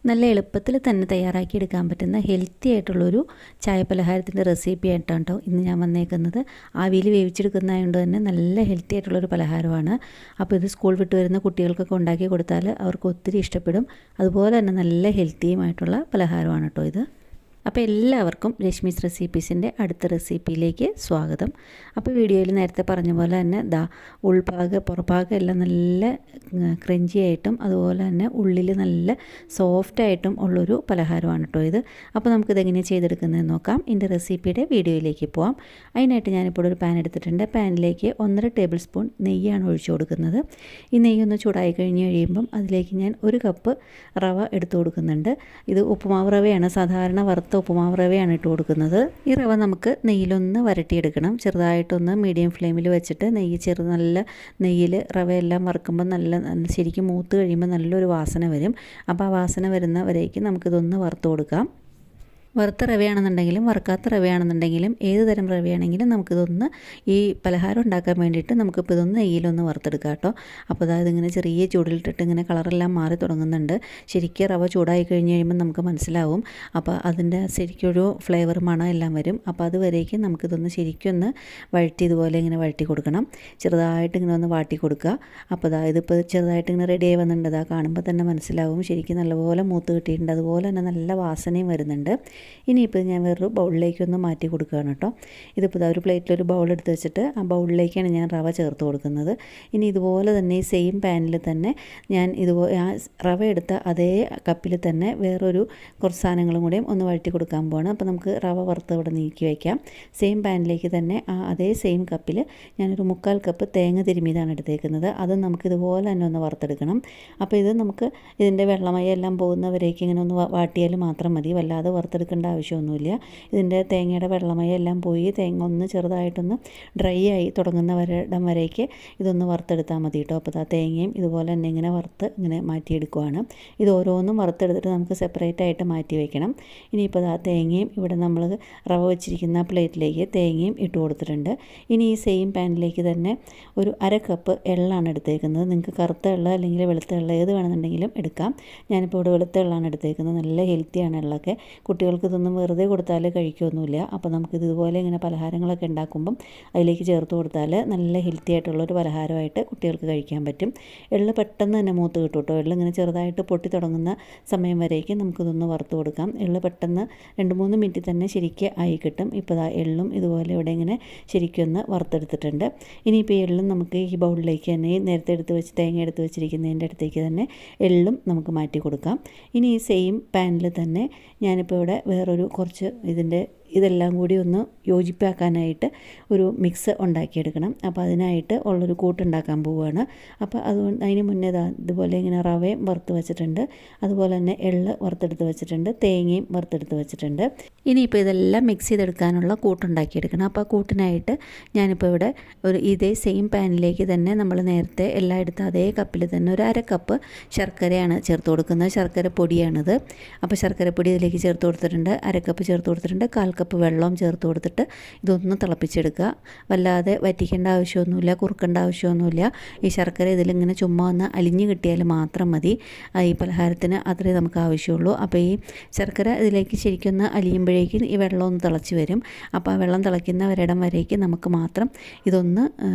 നല്ല എളുപ്പത്തിൽ തന്നെ തയ്യാറാക്കിയെടുക്കാൻ പറ്റുന്ന ഹെൽത്തി ആയിട്ടുള്ളൊരു ചായ പലഹാരത്തിൻ്റെ റെസിപ്പി ആയിട്ടാണ് കേട്ടോ ഇന്ന് ഞാൻ വന്നേക്കുന്നത്. ആവിയിൽ വേവിച്ചെടുക്കുന്നതായതുകൊണ്ട് തന്നെ നല്ല ഹെൽത്തി ആയിട്ടുള്ളൊരു പലഹാരമാണ്. അപ്പോൾ ഇത് സ്കൂൾ വിട്ട് വരുന്ന കുട്ടികൾക്കൊക്കെ ഉണ്ടാക്കി കൊടുത്താൽ അവർക്ക് ഒത്തിരി ഇഷ്ടപ്പെടും. അതുപോലെ തന്നെ നല്ല ഹെൽത്തിയുമായിട്ടുള്ള പലഹാരമാണ് കേട്ടോ ഇത്. അപ്പോൾ എല്ലാവർക്കും രശ്മീസ് റെസിപ്പീസിൻ്റെ അടുത്ത റെസിപ്പിയിലേക്ക് സ്വാഗതം. അപ്പോൾ വീഡിയോയിൽ നേരത്തെ പറഞ്ഞ പോലെ തന്നെ പുറഭാഗം എല്ലാം നല്ല ക്രഞ്ചി ആയിട്ടും അതുപോലെ തന്നെ ഉള്ളിൽ നല്ല സോഫ്റ്റായിട്ടും ഉള്ളൊരു പലഹാരമാണ് കേട്ടോ ഇത്. അപ്പോൾ നമുക്കിതെങ്ങനെ ചെയ്തെടുക്കുന്നതെന്ന് നോക്കാം. ഇതിൻ്റെ റെസിപ്പിയുടെ വീഡിയോയിലേക്ക് പോകാം. അതിനായിട്ട് ഞാനിപ്പോൾ ഒരു പാൻ എടുത്തിട്ടുണ്ട്. പാനിലേക്ക് 1.5 ടേബിൾ സ്പൂൺ നെയ്യാണ് ഒഴിച്ചു കൊടുക്കുന്നത്. ഈ നെയ്യൊന്ന് ചൂടായി കഴിഞ്ഞ് കഴിയുമ്പം അതിലേക്ക് ഞാൻ 1 കപ്പ് റവ എടുത്തു കൊടുക്കുന്നുണ്ട്. ഇത് ഉപ്പുമാവ് റവയാണ്, സാധാരണ വറുത്ത ഉപ്പുമാവ് റവയാണ് ഇട്ട് കൊടുക്കുന്നത്. ഈ റവ നമുക്ക് നെയ്യിലൊന്ന് വരട്ടിയെടുക്കണം. ചെറുതായിട്ടൊന്ന് മീഡിയം ഫ്ലെയിമിൽ വെച്ചിട്ട് നല്ല നെയ്യിൽ റവയെല്ലാം വറുക്കുമ്പോൾ നല്ല ശരിക്കും മൂത്ത് കഴിയുമ്പോൾ നല്ലൊരു വാസന വരും. അപ്പോൾ ആ വാസന വരുന്നവരേക്കും നമുക്കിതൊന്ന് വറുത്ത് കൊടുക്കാം. വറുത്ത റവയാണെന്നുണ്ടെങ്കിലും വറുക്കാത്ത റവയാണെന്നുണ്ടെങ്കിലും ഏത് തരം റവയാണെങ്കിലും നമുക്കിതൊന്ന് ഈ പലഹാരം ഉണ്ടാക്കാൻ വേണ്ടിയിട്ട് നമുക്കിപ്പോൾ ഇതൊന്ന് നെയ്യിലൊന്ന് വറുത്തെടുക്കാം കേട്ടോ. അപ്പോൾ അതായത് ഇങ്ങനെ ചെറിയ ചൂടിലിട്ടിട്ട് ഇങ്ങനെ കളറെല്ലാം മാറി തുടങ്ങുന്നുണ്ട്. ശരിക്കും റവ ചൂടായി കഴിഞ്ഞ് കഴിയുമ്പോൾ നമുക്ക് മനസ്സിലാവും. അപ്പോൾ അതിൻ്റെ ശരിക്കൊരു ഫ്ലേവർ മണം എല്ലാം വരും. അപ്പോൾ അതുവരേക്കും നമുക്കിതൊന്ന് ശരിക്കും ഒന്ന് ഇതുപോലെ ഇങ്ങനെ വഴറ്റി കൊടുക്കണം. ചെറുതായിട്ട് ഇങ്ങനെ ഒന്ന് വാട്ടി കൊടുക്കുക. അപ്പോൾ ഇതിപ്പോൾ ചെറുതായിട്ട് ഇങ്ങനെ റെഡി ആയി വന്നിട്ടുണ്ട്. കാണുമ്പോൾ തന്നെ മനസ്സിലാവും ശരിക്കും നല്ലപോലെ മൂത്ത് കിട്ടിയിട്ടുണ്ട്. അതുപോലെ തന്നെ നല്ല വാസനയും വരുന്നുണ്ട്. ഇനിയിപ്പോൾ ഞാൻ വേറൊരു ബൗളിലേക്കൊന്ന് മാറ്റി കൊടുക്കുകയാണ് കേട്ടോ. ഇതിപ്പോൾ ഒരു പ്ലേറ്റിലൊരു ബൗൾ എടുത്ത് വെച്ചിട്ട് ആ ബൗളിലേക്കാണ് ഞാൻ റവ ചേർത്ത് കൊടുക്കുന്നത്. ഇനി ഇതുപോലെ തന്നെ ഈ സെയിം പാനിൽ തന്നെ ഞാൻ ആ റവ എടുത്ത അതേ കപ്പിൽ തന്നെ വേറൊരു കുറച്ച് സാധനങ്ങളും കൂടെയും ഒന്ന് വഴറ്റി കൊടുക്കാൻ പോവാണ്. അപ്പോൾ നമുക്ക് റവ വറുത്ത് ഇവിടെ നീക്കി വയ്ക്കാം. സെയിം പാനിലേക്ക് തന്നെ അതേ സെയിം കപ്പിൽ ഞാനൊരു 1/4 കപ്പ് തേങ്ങ തിരുമിയതാണ് എടുത്തേക്കുന്നത്. അത് നമുക്കിതുപോലെ തന്നെ ഒന്ന് വറുത്തെടുക്കണം. അപ്പോൾ ഇത് നമുക്ക് ഇതിൻ്റെ വെള്ളമയം എല്ലാം പോകുന്നവരേക്ക് ഇങ്ങനെ ഒന്ന് വാട്ടിയാൽ മാത്രം മതി. വല്ലാതെ വറുത്തെടുക്കേണ്ട ആവശ്യമൊന്നുമില്ല. ഇതിൻ്റെ തേങ്ങയുടെ വെള്ളമയം എല്ലാം പോയി തേങ്ങ ഒന്ന് ചെറുതായിട്ടൊന്ന് ഡ്രൈ ആയി തുടങ്ങുന്ന വരേക്ക് ഇതൊന്ന് വറുത്തെടുത്താൽ മതി കേട്ടോ. അപ്പോൾ തേങ്ങയും ഇതുപോലെ തന്നെ ഇങ്ങനെ വറുത്ത് ഇങ്ങനെ മാറ്റിയെടുക്കുവാണ്. ഇത് ഓരോന്നും വറുത്തെടുത്തിട്ട് നമുക്ക് സെപ്പറേറ്റ് ആയിട്ട് മാറ്റി വയ്ക്കണം. ഇനിയിപ്പോൾ തേങ്ങയും ഇവിടെ നമ്മൾ റവ വെച്ചിരിക്കുന്ന പ്ലേറ്റിലേക്ക് തേങ്ങയും ഇട്ട് കൊടുത്തിട്ടുണ്ട്. ഇനി ഈ സെയിം പാനിലേക്ക് തന്നെ ഒരു 1/2 കപ്പ് എള്ളാണ് എടുത്തേക്കുന്നത്. നിങ്ങൾക്ക് കറുത്ത എള്ള അല്ലെങ്കിൽ വെളുത്ത എള്ള ഏത് വേണമെന്നുണ്ടെങ്കിലും എടുക്കാം. ഞാനിപ്പോൾ ഇവിടെ വെളുത്ത എള്ളാണ് എടുത്തേക്കുന്നത്. നല്ല ഹെൽത്തിയാണ് എള്ളൊക്കെ. കുട്ടികൾക്ക് ഇതൊന്നും വെറുതെ കൊടുത്താൽ കഴിക്കുകയൊന്നുമില്ല. അപ്പോൾ നമുക്കിത് ഇതുപോലെ ഇങ്ങനെ പലഹാരങ്ങളൊക്കെ ഉണ്ടാക്കുമ്പം അതിലേക്ക് ചേർത്ത് കൊടുത്താൽ നല്ല ഹെൽത്തി ആയിട്ടുള്ളൊരു പലഹാരമായിട്ട് കുട്ടികൾക്ക് കഴിക്കാൻ പറ്റും. എള്ള് പെട്ടെന്ന് തന്നെ മൂത്ത് കിട്ടും കേട്ടോ. എള്ള് ഇങ്ങനെ ചെറുതായിട്ട് പൊട്ടി തുടങ്ങുന്ന സമയം വരേക്കും നമുക്കിതൊന്ന് വറുത്ത് കൊടുക്കാം. എള്ള് പെട്ടെന്ന് 2-3 മിനിറ്റ് തന്നെ ശരിക്കും ആയി കിട്ടും. ഇപ്പോൾ എള്ളും ഇതുപോലെ ഇവിടെ ഇങ്ങനെ ശരിക്കും ഒന്ന് വറുത്തെടുത്തിട്ടുണ്ട്. ഇനിയിപ്പോൾ ഈ എള്ളും നമുക്ക് ഈ ബൗളിലേക്ക് തന്നെ നേരത്തെ തേങ്ങ എടുത്ത് വെച്ചിരിക്കുന്നതിൻ്റെ അടുത്തേക്ക് തന്നെ എള്ളും നമുക്ക് മാറ്റി കൊടുക്കാം. ഇനി ഈ സെയിം പാനിൽ തന്നെ ഞാനിപ്പോൾ ഇവിടെ വേറൊരു കുറച്ച് ഇതെല്ലാം കൂടി ഒന്ന് യോജിപ്പാക്കാനായിട്ട് ഒരു മിക്സ് ഉണ്ടാക്കിയെടുക്കണം. അപ്പോൾ അതിനായിട്ട് ഉള്ളൊരു കൂട്ടുണ്ടാക്കാൻ പോവുകയാണ്. അപ്പോൾ അതിന് മുന്നേ ഇതുപോലെ ഇങ്ങനെ റവയും വറുത്ത് വെച്ചിട്ടുണ്ട്. അതുപോലെ തന്നെ എള്ള് വറുത്തെടുത്ത് വെച്ചിട്ടുണ്ട്. തേങ്ങയും വറുത്തെടുത്ത് വെച്ചിട്ടുണ്ട്. ഇനിയിപ്പോൾ ഇതെല്ലാം മിക്സ് ചെയ്തെടുക്കാനുള്ള കൂട്ടുണ്ടാക്കിയെടുക്കണം. അപ്പോൾ ആ കൂട്ടിനായിട്ട് ഞാനിപ്പോൾ ഇവിടെ ഇതേ സെയിം പാനിലേക്ക് തന്നെ നമ്മൾ നേരത്തെ എല്ലാം എടുത്ത അതേ കപ്പിൽ തന്നെ ഒരു 1/2 കപ്പ് ശർക്കരയാണ് ചേർത്ത് കൊടുക്കുന്നത്. ശർക്കര പൊടിയാണിത്. അപ്പോൾ ശർക്കരപ്പൊടി ഇതിലേക്ക് ചേർത്ത് കൊടുത്തിട്ടുണ്ട്. 1/2 കപ്പ് ചേർത്ത് കൊടുത്തിട്ടുണ്ട്. 1/4 കപ്പ് വെള്ളം ചേർത്ത് കൊടുത്തിട്ട് ഇതൊന്ന് തിളപ്പിച്ചെടുക്കുക. വല്ലാതെ വറ്റിക്കേണ്ട ആവശ്യമൊന്നുമില്ല, കുറുക്കേണ്ട ആവശ്യമൊന്നുമില്ല. ഈ ശർക്കര ഇതിലിങ്ങനെ ചുമ്മാ ഒന്ന് അലിഞ്ഞ് കിട്ടിയാൽ മാത്രം മതി. ഈ പലഹാരത്തിന് അത്രേ നമുക്ക് ആവശ്യമുള്ളൂ. അപ്പോൾ ഈ ശർക്കര ഇതിലേക്ക് ശരിക്കൊന്ന് അലിയുമ്പോഴേക്കും ഈ വെള്ളം ഒന്ന് തിളച്ച് വരും. അപ്പോൾ ആ വെള്ളം തിളയ്ക്കുന്ന ഒരിടം വരേക്ക് നമുക്ക് മാത്രം ഇതൊന്ന്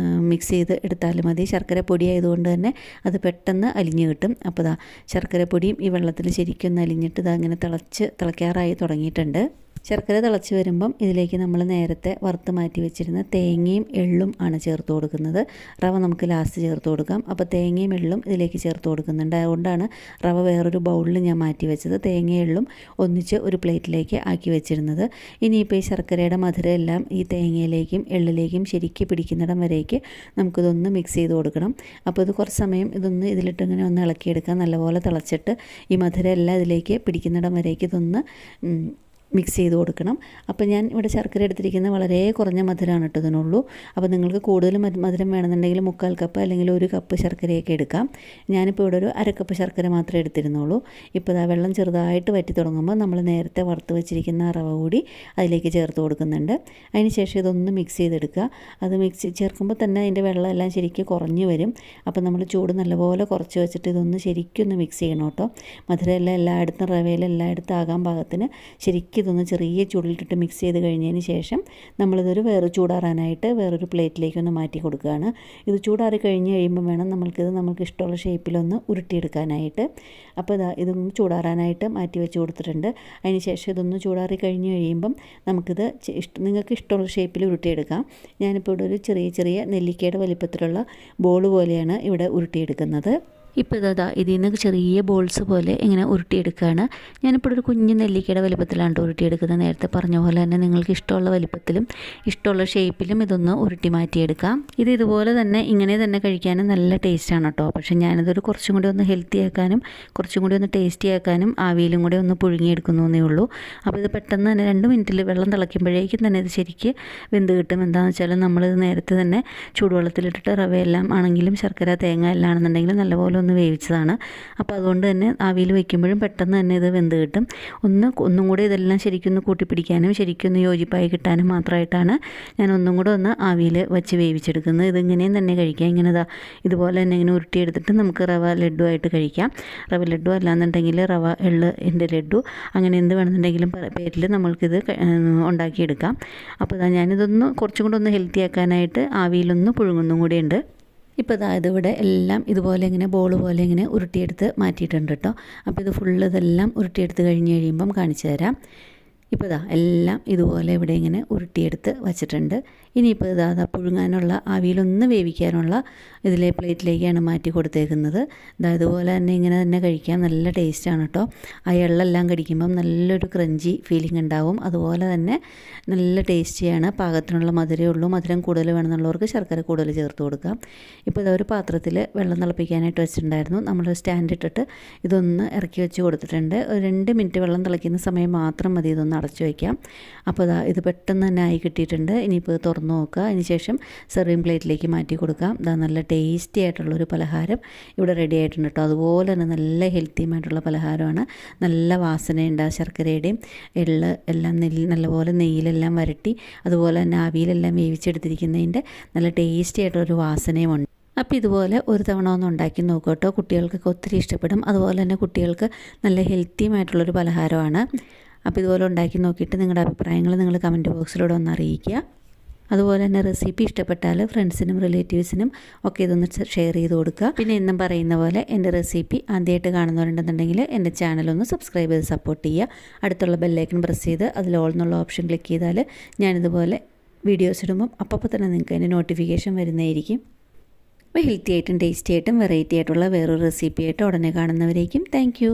മിക്സ് ചെയ്ത് എടുത്താൽ മതി. ശർക്കര പൊടി ആയതുകൊണ്ട് തന്നെ അത് പെട്ടെന്ന് അലിഞ്ഞ് കിട്ടും. അപ്പോൾ ശർക്കര പൊടിയും ഈ വെള്ളത്തിൽ ശരിക്കൊന്ന് അലിഞ്ഞിട്ട് അങ്ങനെ തിളയ്ക്കാറായി തുടങ്ങിയിട്ടുണ്ട്. ശർക്കര തിളച്ച് വരുമ്പം ഇതിലേക്ക് നമ്മൾ നേരത്തെ വറുത്ത് മാറ്റി വെച്ചിരുന്ന തേങ്ങയും എള്ളും ആണ് ചേർത്ത് കൊടുക്കുന്നത്. റവ നമുക്ക് ലാസ്റ്റ് ചേർത്ത് കൊടുക്കാം. അപ്പോൾ തേങ്ങയും എള്ളും ഇതിലേക്ക് ചേർത്ത് കൊടുക്കുന്നുണ്ട്. അതുകൊണ്ടാണ് റവ വേറൊരു ബൗളിൽ ഞാൻ മാറ്റി വെച്ചത്. തേങ്ങയും എള്ളും ഒന്നിച്ച് ഒരു പ്ലേറ്റിലേക്ക് ആക്കി വെച്ചിരുന്നത്. ഇനിയിപ്പോൾ ഈ ശർക്കരയുടെ മധുരം എല്ലാം ഈ തേങ്ങയിലേക്കും എള്ളിലേക്കും ശരിക്കും പിടിക്കുന്നിടം വരേക്ക് നമുക്കിതൊന്ന് മിക്സ് ചെയ്ത് കൊടുക്കണം. അപ്പോൾ ഇത് കുറച്ച് സമയം ഇതൊന്ന് ഇതിലിട്ട് ഇങ്ങനെ ഒന്ന് ഇളക്കിയെടുക്കാം. നല്ലപോലെ തിളച്ചിട്ട് ഈ മധുരം എല്ലാം ഇതിലേക്ക് പിടിക്കുന്നിടം വരേക്ക് ഇതൊന്ന് മിക്സ് ചെയ്ത് കൊടുക്കണം. അപ്പോൾ ഞാൻ ഇവിടെ ശർക്കര എടുത്തിരിക്കുന്നത് വളരെ കുറഞ്ഞ മധുരമാണ് കേട്ടോ ഇതിനുള്ളൂ. അപ്പോൾ നിങ്ങൾക്ക് കൂടുതൽ മധുരം വേണമെന്നുണ്ടെങ്കിൽ 1/4 കപ്പ് അല്ലെങ്കിൽ 1 കപ്പ് ശർക്കരയൊക്കെ എടുക്കാം. ഞാനിപ്പോൾ ഇവിടെ ഒരു 1/2 കപ്പ് ശർക്കര മാത്രമേ എടുത്തിരുന്നുള്ളൂ. ഇപ്പോൾ ഇതാ വെള്ളം ചെറുതായിട്ട് വറ്റി തുടങ്ങുമ്പോൾ നമ്മൾ നേരത്തെ വറുത്ത് വെച്ചിരിക്കുന്ന റവ കൂടി അതിലേക്ക് ചേർത്ത് കൊടുക്കുന്നുണ്ട്. അതിന് ശേഷം ഇതൊന്ന് മിക്സ് ചെയ്തെടുക്കുക. അത് ചേർക്കുമ്പോൾ തന്നെ അതിൻ്റെ വെള്ളം എല്ലാം ശരിക്കും കുറഞ്ഞ് വരും. അപ്പോൾ നമ്മൾ ചൂട് നല്ലപോലെ കുറച്ച് വെച്ചിട്ട് ഇതൊന്ന് ശരിക്കും ഒന്ന് മിക്സ് ചെയ്യണം കേട്ടോ. മധുരമെല്ലാം എല്ലായിടത്തും റവയിലും എല്ലായിടത്തും ആകാൻ പാകത്തിന് ശരിക്കും ഇതൊന്ന് ചെറിയ ചൂടിലിട്ടിട്ട് മിക്സ് ചെയ്ത് കഴിഞ്ഞതിന് ശേഷം നമ്മളിതൊരു ചൂടാറാനായിട്ട് വേറൊരു പ്ലേറ്റിലേക്കൊന്ന് മാറ്റി കൊടുക്കുകയാണ്. ഇത് ചൂടാറി കഴിഞ്ഞ് കഴിയുമ്പോൾ വേണം നമുക്ക് ഇഷ്ടമുള്ള ഷേപ്പിലൊന്ന് ഉരുട്ടിയെടുക്കാനായിട്ട്. അപ്പോൾ ഇതൊന്ന് ചൂടാറാനായിട്ട് മാറ്റി വെച്ച് കൊടുത്തിട്ടുണ്ട്. അതിന് ശേഷം ഇതൊന്ന് ചൂടാറി കഴിഞ്ഞ് കഴിയുമ്പം നമുക്കിത് നിങ്ങൾക്ക് ഇഷ്ടമുള്ള ഷേപ്പിൽ ഉരുട്ടിയെടുക്കാം. ഞാനിപ്പോൾ ഇവിടെ ഒരു ചെറിയ നെല്ലിക്കയുടെ വലിപ്പത്തിലുള്ള ബോൾ പോലെയാണ് ഇവിടെ ഉരുട്ടിയെടുക്കുന്നത്. ഇപ്പോൾ ഇതിൽ നിന്ന് ചെറിയ ബോൾസ് പോലെ ഇങ്ങനെ ഉരുട്ടിയെടുക്കുകയാണ്. ഞാനിപ്പോൾ ഒരു കുഞ്ഞ് നെല്ലിക്കയുടെ വലിപ്പത്തിലാണ് ഉരുട്ടിയെടുക്കുന്നത്. നേരത്തെ പറഞ്ഞ പോലെ തന്നെ നിങ്ങൾക്ക് ഇഷ്ടമുള്ള വലിപ്പത്തിലും ഇഷ്ടമുള്ള ഷേപ്പിലും ഇതൊന്ന് ഉരുട്ടി മാറ്റിയെടുക്കാം. ഇതുപോലെ തന്നെ ഇങ്ങനെ തന്നെ കഴിക്കാനും നല്ല ടേസ്റ്റാണ് കേട്ടോ. പക്ഷേ ഞാനിതൊരു കുറച്ചും കൂടി ഒന്ന് ഹെൽത്തി ആക്കാനും കുറച്ചും കൂടി ഒന്ന് ടേസ്റ്റി ആക്കാനും ആവിയിലും കൂടി ഒന്ന് പുഴുങ്ങിയെടുക്കുന്നേ ഉള്ളൂ. അപ്പോൾ ഇത് പെട്ടെന്ന് തന്നെ 2 മിനിറ്റിൽ വെള്ളം തിളയ്ക്കുമ്പോഴേക്കും തന്നെ ഇത് ശരിക്ക് വെന്ത് കിട്ടും. എന്താണെന്ന് വെച്ചാൽ നമ്മളിത് നേരത്തെ തന്നെ ചൂടുവെള്ളത്തിലിട്ടിട്ട് റവയെല്ലാം ആണെങ്കിലും ശർക്കര തേങ്ങ എല്ലാം ആണെന്നുണ്ടെങ്കിലും നല്ലപോലെ ഒന്ന് വേവിച്ചതാണ്. അപ്പോൾ അതുകൊണ്ട് തന്നെ ആവിയിൽ വയ്ക്കുമ്പോഴും പെട്ടെന്ന് തന്നെ ഇത് വെന്ത് കിട്ടും. ഒന്നും കൂടി ഇതെല്ലാം ശരിക്കൊന്ന് കൂട്ടിപ്പിടിക്കാനും ശരിക്കൊന്ന് യോജിപ്പായി കിട്ടാനും മാത്രമായിട്ടാണ് ഞാൻ ഒന്നും കൂടെ ഒന്ന് ആവിയിൽ വെച്ച് വേവിച്ചെടുക്കുന്നത്. ഇതിങ്ങനെയും തന്നെ കഴിക്കാം. ഇതുപോലെ തന്നെ ഇങ്ങനെ ഉരുട്ടിയെടുത്തിട്ട് നമുക്ക് റവ ലഡ്ഡു ആയിട്ട് കഴിക്കാം. റവ ലഡ്ഡു അല്ലാന്നുണ്ടെങ്കിൽ റവ എള്ളിൻ്റെ ലഡ്ഡു അങ്ങനെ എന്ത് വേണമെന്നുണ്ടെങ്കിലും പേരിൽ നമ്മൾക്കിത് ഉണ്ടാക്കിയെടുക്കാം. അപ്പോൾ ഞാനിതൊന്ന് കുറച്ചും കൂടെ ഒന്ന് ഹെൽത്തി ആക്കാനായിട്ട് ആവിയിലൊന്ന് പുഴുങ്ങുന്നും കൂടിയുണ്ട്. ഇപ്പോൾ ഇതിവിടെ എല്ലാം ഇതുപോലെ ഇങ്ങനെ ബോൾ പോലെ ഇങ്ങനെ ഉരുട്ടിയെടുത്ത് മാറ്റിയിട്ടുണ്ട് കേട്ടോ. അപ്പോൾ ഇത് ഇതെല്ലാം ഉരുട്ടിയെടുത്ത് കഴിഞ്ഞ് കഴിയുമ്പം കാണിച്ചു തരാം. ഇപ്പോൾ എല്ലാം ഇതുപോലെ ഇവിടെ ഇങ്ങനെ ഉരുട്ടിയെടുത്ത് വച്ചിട്ടുണ്ട്. ഇനിയിപ്പോൾ പുഴുങ്ങാനുള്ള ആവിയിലൊന്ന് വേവിക്കാനുള്ള ഇതിലെ പ്ലേറ്റിലേക്കാണ് മാറ്റി കൊടുത്തേക്കുന്നത്. ഇതുപോലെ തന്നെ ഇങ്ങനെ തന്നെ കഴിക്കാം. നല്ല ടേസ്റ്റാണ് കേട്ടോ. ആ എള്ളെല്ലാം കടിക്കുമ്പം നല്ലൊരു ക്രഞ്ചി ഫീലിംഗ് ഉണ്ടാവും. അതുപോലെ തന്നെ നല്ല ടേസ്റ്റിയാണ്. പാകത്തിനുള്ള മധുരമേ ഉള്ളൂ. മധുരം കൂടുതൽ വേണമെന്നുള്ളവർക്ക് ശർക്കര കൂടുതൽ ചേർത്ത് കൊടുക്കാം. ഇപ്പോൾ ഒരു പാത്രത്തിൽ വെള്ളം തിളപ്പിക്കാനായിട്ട് വെച്ചിട്ടുണ്ടായിരുന്നു. നമ്മൾ സ്റ്റാൻഡ് ഇട്ടിട്ട് ഇതൊന്ന് ഇറക്കി വെച്ച് കൊടുത്തിട്ടുണ്ട്. ഒരു 2 മിനിറ്റ് വെള്ളം തിളയ്ക്കുന്ന സമയം മാത്രം മതി ഇതൊന്ന് അടച്ചു വയ്ക്കാം. അപ്പോൾ ഇത് പെട്ടെന്ന് തന്നെ ആയി കിട്ടിയിട്ടുണ്ട്. ഇനിയിപ്പോൾ തുറന്ന് നോക്കുക. അതിന് ശേഷം സെർവിങ് പ്ലേറ്റിലേക്ക് മാറ്റി കൊടുക്കാം. നല്ല ടേസ്റ്റി ആയിട്ടുള്ളൊരു പലഹാരം ഇവിടെ റെഡി ആയിട്ടുണ്ട് കേട്ടോ. അതുപോലെ തന്നെ നല്ല ഹെൽത്തിയുമായിട്ടുള്ള പലഹാരമാണ്. നല്ല വാസനയുണ്ട്. ആ ശർക്കരയുടെയും എള്ള് എല്ലാം നല്ലപോലെ നെയ്യിലെല്ലാം വരട്ടി അതുപോലെ തന്നെ ആവിയിലെല്ലാം വേവിച്ചെടുത്തിരിക്കുന്നതിൻ്റെ നല്ല ടേസ്റ്റി ആയിട്ടുള്ളൊരു വാസനയുമുണ്ട്. അപ്പോൾ ഇതുപോലെ ഒരു തവണ ഒന്ന് ഉണ്ടാക്കി നോക്കുക കേട്ടോ. കുട്ടികൾക്കൊക്കെ ഒത്തിരി ഇഷ്ടപ്പെടും. അതുപോലെ തന്നെ കുട്ടികൾക്ക് നല്ല ഹെൽത്തിയുമായിട്ടുള്ളൊരു പലഹാരമാണ്. അപ്പോൾ ഇതുപോലെ ഉണ്ടാക്കി നോക്കിയിട്ട് നിങ്ങളുടെ അഭിപ്രായങ്ങൾ നിങ്ങൾ കമൻറ്റ് ബോക്സിലൂടെ ഒന്ന് അറിയിക്കുക. അതുപോലെ തന്നെ റെസിപ്പി ഇഷ്ടപ്പെട്ടാൽ ഫ്രണ്ട്സിനും റിലേറ്റീവ്സിനും ഒക്കെ ഇതൊന്ന് ഷെയർ ചെയ്ത് കൊടുക്കുക. പിന്നെ എന്നും പറയുന്ന പോലെ എൻ്റെ റെസിപ്പി ആദ്യമായിട്ട് കാണുന്നവരുണ്ടെന്നുണ്ടെങ്കിൽ എൻ്റെ ചാനലൊന്ന് സബ്സ്ക്രൈബ് ചെയ്ത് സപ്പോർട്ട് ചെയ്യുക. അടുത്തുള്ള ബെല്ലൈക്കൺ പ്രസ് ചെയ്ത് അതിൽ ഓൾ എന്നുള്ള ഓപ്ഷൻ ക്ലിക്ക് ചെയ്താൽ ഞാനിതുപോലെ വീഡിയോസ് ഇടുമ്പം അപ്പോൾ തന്നെ നിങ്ങൾക്ക് അതിൻ്റെ നോട്ടിഫിക്കേഷൻ വരുന്നതായിരിക്കും. അപ്പോൾ ഹെൽത്തി ആയിട്ടും ടേസ്റ്റി ആയിട്ടും വെറൈറ്റി ആയിട്ടുള്ള വേറൊരു റെസിപ്പി ആയിട്ട് ഉടനെ കാണുന്നവരേക്കും താങ്ക്